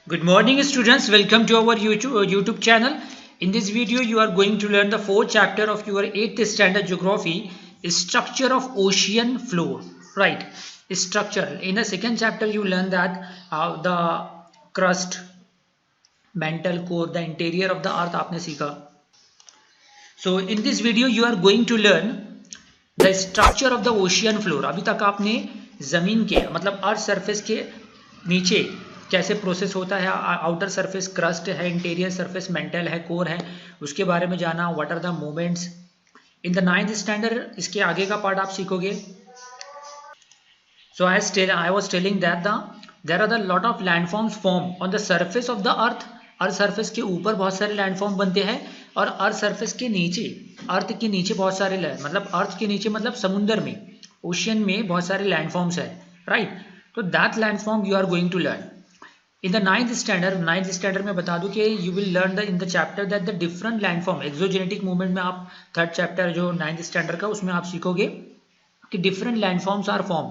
Good morning students, welcome to our YouTube channel. In this video you are going to learn the fourth chapter of your 8th standard geography, structure of ocean floor. Right, structure. In the second chapter you learn that the crust, mantle, core, the interior of the earth आपने सीखा. So in this video you are going to learn the structure of the ocean floor. अभी तक आपने जमीन के मतलब अर्थ surface के नीचे कैसे प्रोसेस होता है, आउटर सरफेस क्रस्ट है, इंटीरियर सरफेस मेंटल है, कोर है, उसके बारे में जाना. What are the movements in the 9th standard. इसके आगे का पार्ट आप सीखोगे. So I was telling that there are the lot of landforms form on the surface of the earth. Earth surface के ऊपर बहुत सारे लैंडफॉर्म बनते हैं और अर्थ सरफेस के नीचे, अर्थ के नीचे बहुत सारे मतलब अर्थ के नीचे मतलब समुद्र में, ओशियन में बहुत सारे लैंडफॉर्म्स है. राइट, तो that landform you are going to learn in the 9th standard में. बता दूं कि you will learn in the chapter that the different landform exogenetic movement में. आप थर्ड चैप्टर जो 9th स्टैंडर्ड का, उसमें आप सीखोगे कि different landforms are form.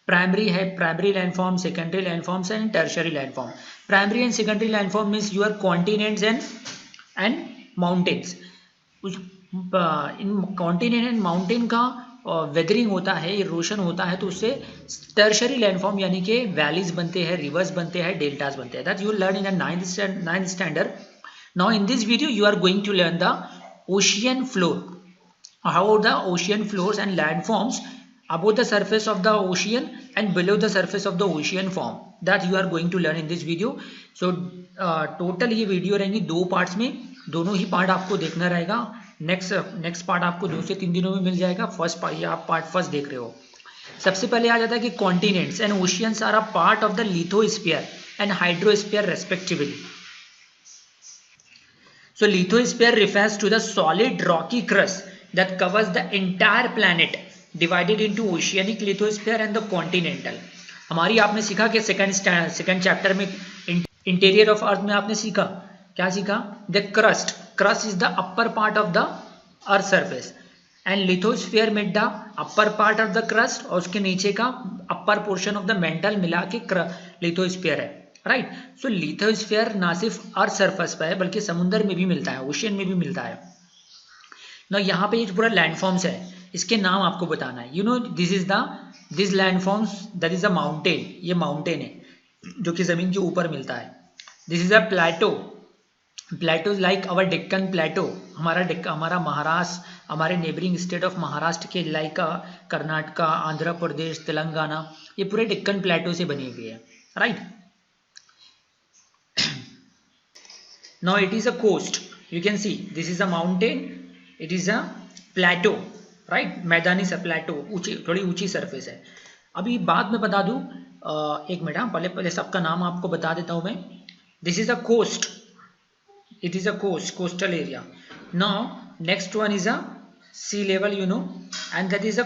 Primary है, primary landform, secondary landforms and tertiary landform. Primary and secondary landform means your continents and mountains. इन कॉन्टिनेंट एंड माउंटेन का वेदरिंग होता है, इरोशन होता है, तो उससे टर्शरी लैंडफॉर्म यानी कि वैलीज बनते हैं, रिवर्स बनते हैं, डेल्टास बनते हैं. That you learn in the 9th standard. Now in this video you are going to learn the ocean floor. How the ocean floors and landforms above the surface of the ocean and below the surface of the ocean form, that you are going to learn in this video. So total ये video रहेंगी 2 parts में. दोनों ही part आपको देखना रहेगा. Next part आपको 2 से 3 दिनों में मिल जाएगा. फर्स्ट पार्ट, ये आप पार्ट फर्स्ट देख रहे हो. सबसे पहले आ जाता है कि continents and oceans are a part of the lithosphere and hydrosphere respectively. So lithosphere refers to the solid rocky crust that covers the entire planet, divided into oceanic lithosphere and the continental. हमारी आपने सीखा कि second chapter में interior of earth में आपने सीखा, क्या सीखा? The crust is the upper part of the earth surface and lithosphere में the upper part of the crust, और उसके नीचे का upper portion of the mantle मिला के लिथोस्फीयर है. राइट, सो लिथोस्फीयर ना सिर्फ अर्थ सरफेस पर है बल्कि समुद्र में भी मिलता है, ओशियन में भी मिलता है ना. यहाँ पे ये पूरा लैंडफॉर्म्स है, इसके नाम आपको बताना है. You know this landforms, that is a mountain. ये माउंटेन है जो कि जमीन के ऊपर मिलता है. This is a plateau. Plateau like our Deccan plateau. हमारा महाराष्ट्र, हमारे नेबरिंग स्टेट ऑफ महाराष्ट्र के लाइक कर्नाटका, आंध्र प्रदेश, तेलंगाना, ये पूरे डेक्कन प्लेटो से बने हुए हैं. Right, now it is a coast. You can see this is a mountain, it is a plateau. Right, मैदानी सा प्लेटो, ऊंची, थोड़ी ऊंची सरफेस है. अभी बाद में बता दूं, एक मिनट, पहले सबका नाम आपको बता देता हूं मैं. This is a coast, it is a coastal area. Now next one is a sea level, you know, and that is a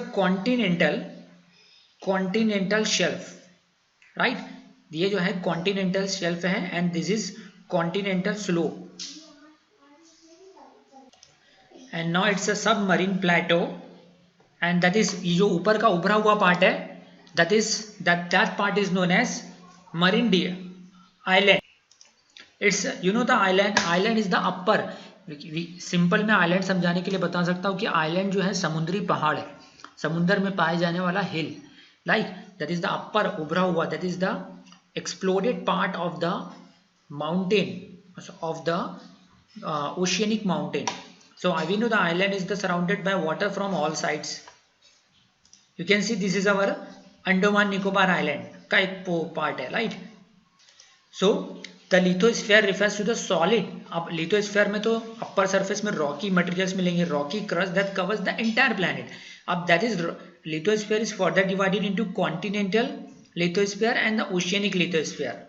continental shelf. Right, ये जो है कॉन्टिनेंटल शेल्फ है and this is continental slope. And now it's a submarine plateau and that is, ये जो ऊपर का उभरा हुआ पार्ट है, that part is known as marine island. It's, you know, the island is the upper. Simple में island समझाने के लिए बता सकता हूँ कि आइलैंड जो है समुद्री पहाड़ है, समुद्र में पाए जाने वाला hill. Like that is the upper, उभरा हुआ, that is the exploded part of the mountain, of the oceanic mountain. So we know the island is surrounded by water from all sides. You can see this is our Andaman Nicobar Island का एक part है. Right, so the lithosphere refers to the solid. अब lithosphere में तो upper surface में rocky materials मिलेंगे, rocky crust that covers the entire planet. अब that is lithosphere is further divided into continental lithosphere and the oceanic lithosphere.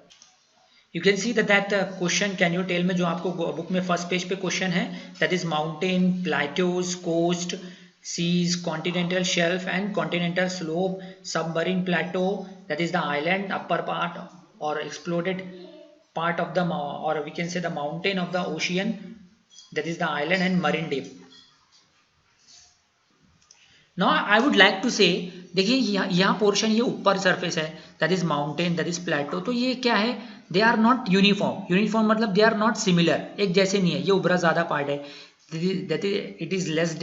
You can see that question, can you tell me, जो आपको book में first page पे question है, that is mountain, plateaus, coast, seas, continental shelf and continental slope, submarine plateau, that is the island upper part or exploded part of the, or we can say the mountain of the ocean, that is the island, and marine deep. Now I would like to say देखिए यहाँ portion ये ऊपर surface है, that is mountain, that is plateau. तो ये क्या है, they are not uniform. Uniform मतलब दे आर नॉट सिमिलर, एक जैसे नहीं है। ये उभरा ज़्यादा पार्ट है, that is it is less,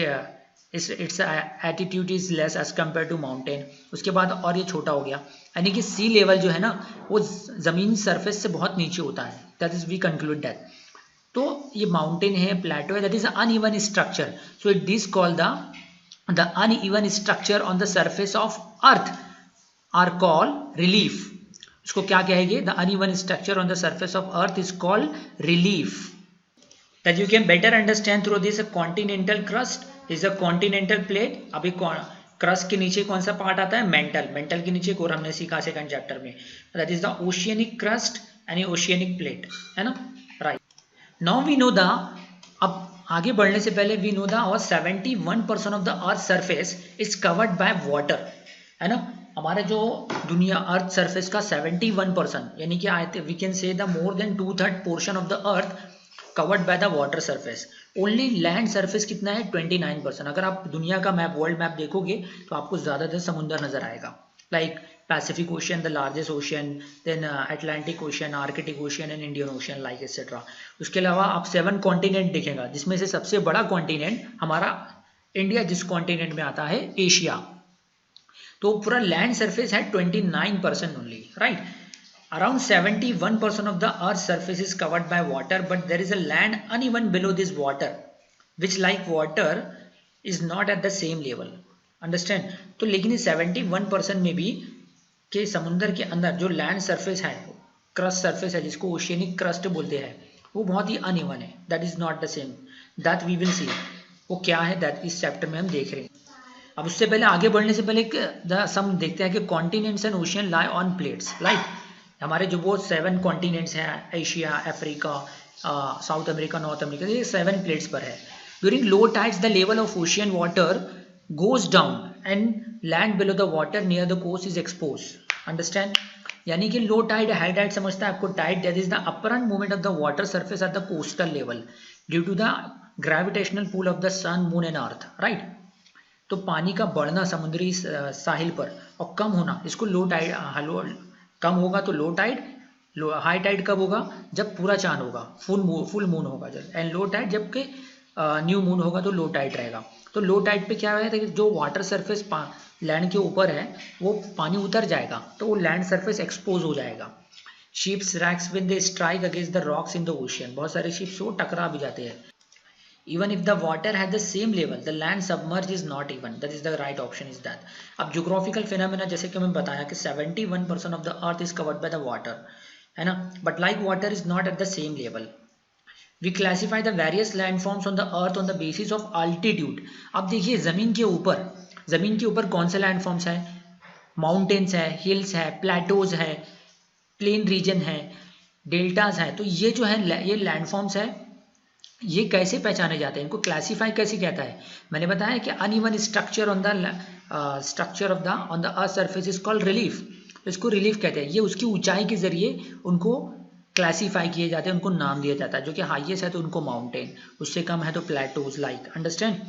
its attitude is less as compare to mountain. उसके बाद और ये छोटा हो गया, यानी कि सी लेवल जो है ना वो ज़मीन सरफेस से बहुत नीचे होता है, that is we conclude that. तो ये माउंटेन है, प्लेटो है, that is uneven structure. So it this called the uneven structure on the surface of earth are called relief. इसको क्या कहेंगे, the uneven structure on the surface of earth is called relief. That you can better understand through this, a continental crust is a continental plate. अभी crust के नीचे कौन सा part आता है, मेंटल। मेंटल के नीचे और हमने सीखा सेकंड चैप्टर में, that is the oceanic crust and oceanic plate, है ना, right. Now we know the, अब आगे बढ़ने से पहले वी नो द और 71% of the earth surface is covered by water, है ना। हमारे जो दुनिया अर्थ सरफेस का 71%, यानी कि I we can say the more than 2/3 portion of the earth covered by the water surface. Only land surface कितना है, 29%। अगर आप दुनिया का मैप, वर्ल्ड मैप देखोगे तो आपको ज़्यादातर समुद्र नजर आएगा, like Pacific Ocean, the largest ocean, then Atlantic Ocean, Arctic Ocean and Indian Ocean, like etc. उसके अलावा आप 7 कॉन्टिनेंट दिखेगा, जिसमें से सबसे बड़ा कॉन्टिनेंट हमारा इंडिया जिस कॉन्टिनेंट में आता है, एशिया। तो पूरा लैंड सरफेस है 29% only, right. Around 71% of the earth surface is covered by water, but there is a land uneven below this water, which like water is not at the same level, understand. तो लेकिन इस 71% में भी के समुद्र के अंदर जो लैंड सरफेस है, क्रस्ट सरफेस है, जिसको ओशियनिक क्रस्ट बोलते हैं, वो बहुत ही अनइवन है, that is not the same, that we will see. वो क्या है, दैट इस चैप्टर में हम देख रहे हैं। अब उससे पहले, आगे बढ़ने से पहले हम देखते हैं कि continents and ocean lie on plates, like हमारे जो वो 7 कॉन्टिनेंट्स हैं, Asia, Africa, South America, North America, ये 7 प्लेट्स पर है। During low tides the level of ocean water goes down and land below the water near the coast is exposed, understand. यानी कि low tide, high tide समझता है आपको, tide that is the apparent movement of the water surface at the coastal level due to the gravitational pull of the sun, moon and earth, right. तो पानी का बढ़ना समुद्री साहिल पर और कम होना, इसको लो टाइड, कम होगा तो लो टाइड, हाई टाइड कब होगा, जब पूरा चांद होगा, फुल मून होगा जब, एंड लो टाइड जबकि न्यू मून होगा तो लो टाइड रहेगा। तो लो टाइड पे क्या है कि जो वाटर सरफेस लैंड के ऊपर है वो पानी उतर जाएगा, तो वो लैंड सरफेस एक्सपोज हो जाएगा। Ships wrecks when they strike against the rocks in the ocean, बहुत सारे शिप्स वो टकरा भी जाते हैं। Even if the water has the same level, the land submerge is not even, that is the right option is that. अब geographical phenomena, जैसे कि मैंने बताया कि 71% of the earth is covered by the water, है ना, but like water is not at the same level. We classify the various landforms on the earth on the basis of altitude. अब देखिए ज़मीन के ऊपर कौन से लैंडफॉर्म्स है, माउंटेन्स है, हिल्स है, प्लेटोज है, प्लेन रीजन है, डेल्टाज है। तो ये जो है, ये लैंडफॉर्म्स है, ये कैसे पहचाने जाते हैं, इनको क्लासीफाई कैसे कहता है। मैंने बताया कि uneven structure on the earth surface is called relief, तो इसको रिलीफ कहते हैं। ये उसकी ऊंचाई के जरिए उनको क्लासीफाई किए जाते हैं, उनको नाम दिया जाता है। जो कि हाईएस्ट है तो उनको माउंटेन, उससे कम है तो प्लेटोज, लाइक, अंडरस्टैंड।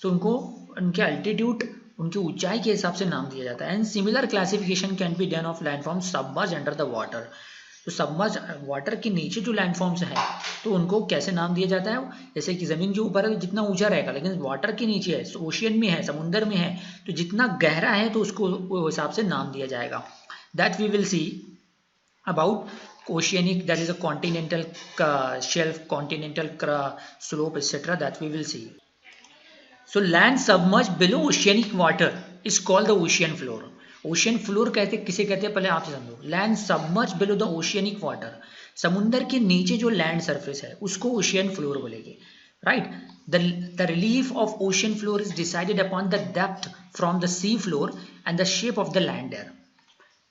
तो उनको उनके अल्टीट्यूड, उनकी ऊंचाई के हिसाब से नाम दिया जाता है। And similar classification can be done of landform submerge under the water. तो सबमर्ज वाटर के नीचे जो लैंडफॉर्म्स है तो उनको कैसे नाम दिया जाता है, जैसे कि जमीन के ऊपर है तो जितना ऊंचा रहेगा, लेकिन वाटर के नीचे है, ओशियन में है, समुद्र में है, तो जितना गहरा है तो उसको वो हिसाब से नाम दिया जाएगा। That we will see about oceanic, that is a continental shelf, continental slope, etc. that we will see. So land submerged below oceanic water is called the ocean floor. Ocean floor कहते किसे कहते हैं, पहले आप समझो। Land submerge below the oceanic water, समुद्र के नीचे जो लैंड सरफेस है उसको ओशियन फ्लोर बोलेंगे, right. The relief of ocean floor is decided upon the depth from the sea floor and the shape of the land there.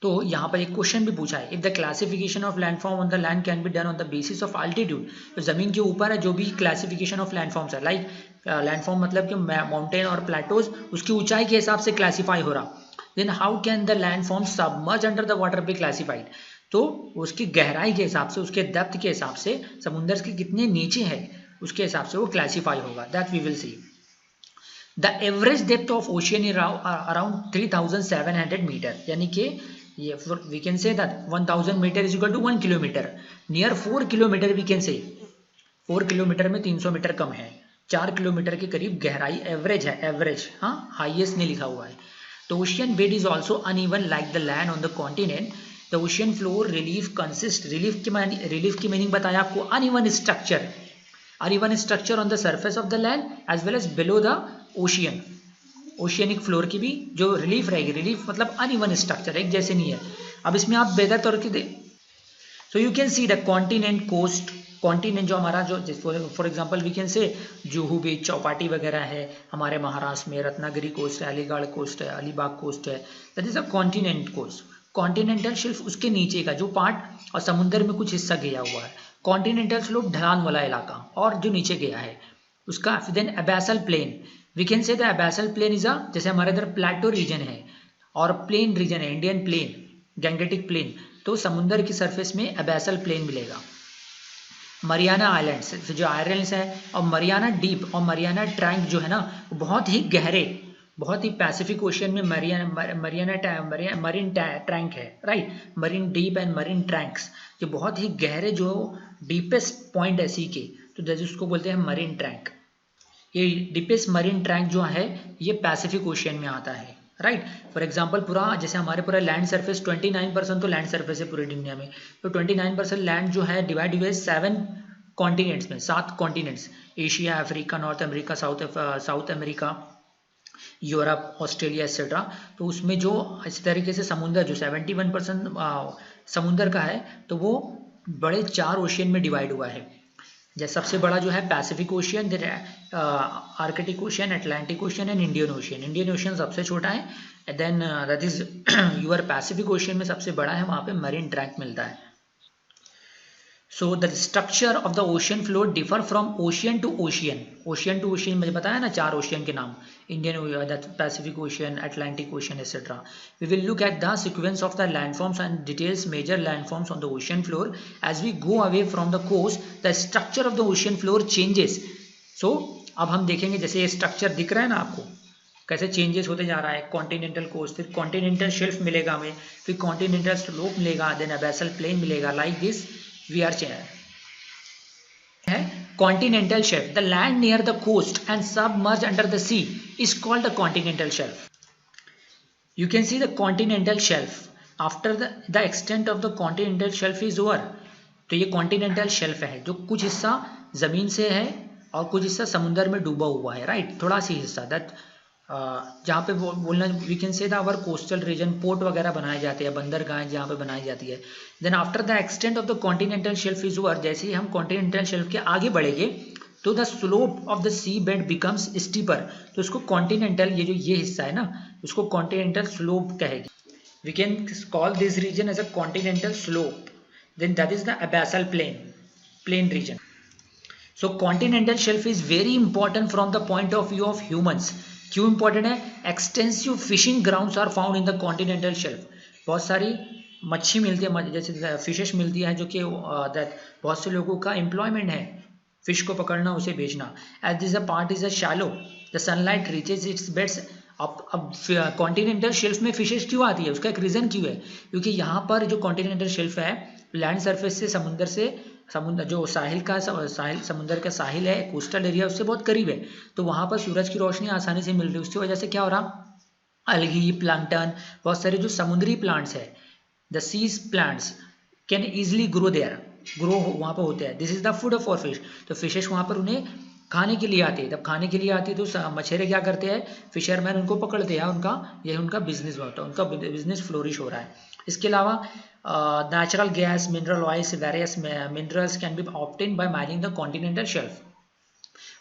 तो यहाँ पर एक क्वेश्चन भी पूछा है, if the classification of landform on the land can be done on the basis of altitude. तो जमीन के ऊपर है जो भी क्लासिफिकेशन ऑफ लैंडफॉर्म्स है, लाइक लैंडफॉर्म मतलब कि माउंटेन और प्लेटोज, उसकी ऊंचाई के हिसाब से क्लासीफाई हो रहा, then how can the landform submerge under the water be classified. तो उसकी गहराई के हिसाब से, उसके डेप्थ के हिसाब से, समुद्र के कितने नीचे है उसके हिसाब से वो क्लासीफाई होगा, that we will see. The average depth of ocean around 3700 meter, यानी कि ये we can say that 1000 meter is equal to 1 kilometer, near 4 kilometer we can say 4 kilometre में 300 मीटर कम है, 4 किलोमीटर के करीब गहराई एवरेज है, एवरेज, हाँ हाईएस्ट नहीं लिखा हुआ है। The ocean bed is also uneven like the land on the continent. The ocean floor relief consist, relief की मीनिंग बताया आपको, uneven structure on the surface of the land as well as below the ocean. Oceanic floor की भी जो relief रहेगी, relief मतलब uneven structure, एक जैसे नहीं है। अब इसमें आप बेहतर तौर की दे, so you can see the continent coast, continent जो हमारा जो फॉर एग्जांपल वी कैन से जुहू बीच, चौपाटी वगैरह है हमारे महाराष्ट्र में, रत्नागिरी कोस्ट है, अलीगढ़ कोस्ट है, अलीबाग कोस्ट है, that is a continent coast. Continental shelf उसके नीचे का जो पार्ट और समुद्र में कुछ हिस्सा गया हुआ है, कॉन्टिनेंटल स्लोप ढलान वाला इलाका और जो नीचे गया है उसका। Then abyssal plain, we can say the abyssal plain is a, जैसे हमारे इधर प्लेटो रीजन है और प्लेन रीजन है, इंडियन प्लेन, गैंगेटिक प्लेन, तो समुद्र की सरफेस में अबैसल प्लेन मिलेगा। मरियाना आइलैंड्स जो आइलैंड्स हैं, और मरियाना डीप और मरियाना ट्रैंक जो है ना, बहुत ही गहरे, बहुत ही पैसिफिक ओशियन में मरीन ट्रैंक है, right, marine deep and marine trenches, जो बहुत ही गहरे, जो डीपेस्ट पॉइंट है सी के, तो जैसे उसको बोलते हैं मरीन ट्रैंक। ये डीपेस्ट मरीन ट्रैंक जो है ये पैसिफिक ओशियन में आता है, राइट। फॉर एग्जांपल पूरा जैसे हमारे पूरा लैंड सरफेस 29% तो लैंड सरफेस है पूरी दुनिया में, तो 29% लैंड जो है डिवाइड हुए 7 कॉन्टिनेंट्स में, 7 continents, Asia, Africa, north America, south America, Europe, Australia etcetera. तो उसमें जो इस तरीके से समुद्र जो 71% समुद्र का है, तो वो बड़े 4 ओशियन में डिवाइड हुआ है। जैसे सबसे बड़ा जो है Pacific Ocean, Arctic Ocean, Atlantic Ocean and Indian Ocean. Indian Ocean सबसे छोटा है, then that is your Pacific ocean में सबसे बड़ा है, वहाँ पे मरीन ट्रैंक मिलता है। So the structure of the ocean floor differ from ocean to ocean. Ocean to ocean मुझे बताया ना 4 ओशियन के नाम, Indian, Pacific ocean, Atlantic ocean etcetera. We will look at the sequence of the landforms and details major landforms on the ocean floor as we go away from the coast. The structure of the ocean floor changes. So अब हम देखेंगे, जैसे ये structure दिख रहा है ना आपको, कैसे चेंजेस होते जा रहा है। कॉन्टिनेंटल कोस्ट, फिर कॉन्टिनेंटल शेल्फ मिलेगा हमें, फिर कॉन्टिनेंटल स्लोप मिलेगा, देन अबैसल प्लेन मिलेगा, लाइक दिस वी आर है। Continental shelf, the land near the coast and submerge under the sea is called the continental shelf. You can see the continental shelf after the extent of the continental shelf is over. तो ये continental shelf है जो कुछ हिस्सा जमीन से है और कुछ हिस्सा समुद्र में डूबा हुआ है, राइट, थोड़ा सी हिस्सा, दैट जहाँ पे बोलना we can say the our coastal region, port वगैरह बनाए जाते हैं, बंदरगाहें जहाँ पे बनाई जाती है। Then after the extent of the continental shelf is over, जैसे ही हम कॉन्टिनेंटल शेल्फ के आगे बढ़ेंगे तो the slope of the sea bed becomes steeper. तो उसको कॉन्टिनेंटल, ये हिस्सा है ना, उसको कॉन्टिनेंटल स्लोप कहेगी। We can call this region as a continental slope. Then that is the abyssal plain region. So continental shelf is very important from the point of view of humans. क्यों important है? Extensive fishing grounds are found in the continental shelf. बहुत सारी मच्छी मिलती है, जैसे fishes मिलती है, जो कि बहुत से लोगों का एम्प्लॉयमेंट है, फिश को पकड़ना, उसे बेचना। As this a part is a shallow, the sunlight reaches its beds. अब कॉन्टिनेंटल शेल्फ में फिशेस क्यों आती है, उसका एक रीजन क्यों है, क्योंकि यहाँ पर जो कॉन्टिनेंटल शेल्फ है लैंड सरफेस से, समुद्र जो समुद्र का साहिल है, कोस्टल एरिया, उससे बहुत करीब है, तो वहाँ पर सूरज की रोशनी आसानी से मिल रही है। उसकी वजह से क्या हो रहा, अलगी, प्लांक्टन, बहुत सारे जो समुद्री प्लांट्स है, the seas plants can easily grow वहाँ पर होते हैं। This is the food for fish. तो फिशेस वहाँ पर उन्हें खाने के लिए आती है। जब खाने के लिए आती है तो मछेरे क्या करते हैं, फिशरमैन उनको पकड़ते हैं, यही उनका बिजनेस होता है, उनका बिजनेस फ्लोरिश हो रहा है। इसके अलावा natural gas, mineral oils, various minerals can be obtained by mining the continental shelf.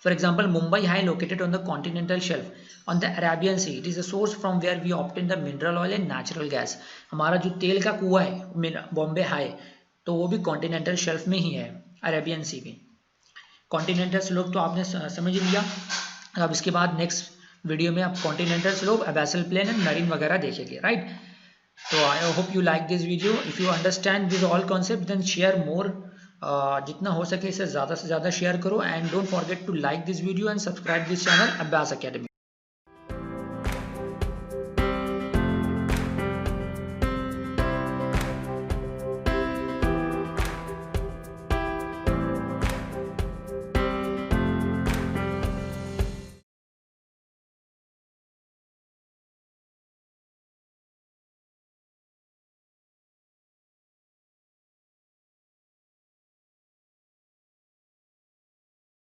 For example, Mumbai High, located on the continental shelf on the Arabian Sea, it is a source from where we obtain the mineral oil and natural gas. हमारा जो तेल का कुआं है Bombay high, तो वो भी continental shelf में ही है, अरेबियन सी में। कॉन्टिनेंटल स्लोप तो आपने समझ लिया। अब इसके बाद नेक्स्ट वीडियो में आप continental slope, abyssal plain and marine वगैरह देखेंगे, right. So I hope you like this video. If you understand this all concept, then share more. जितना हो सके इसे ज़्यादा से ज़्यादा शेयर करो, and don't forget to like this video and subscribe this channel Abbas Academy.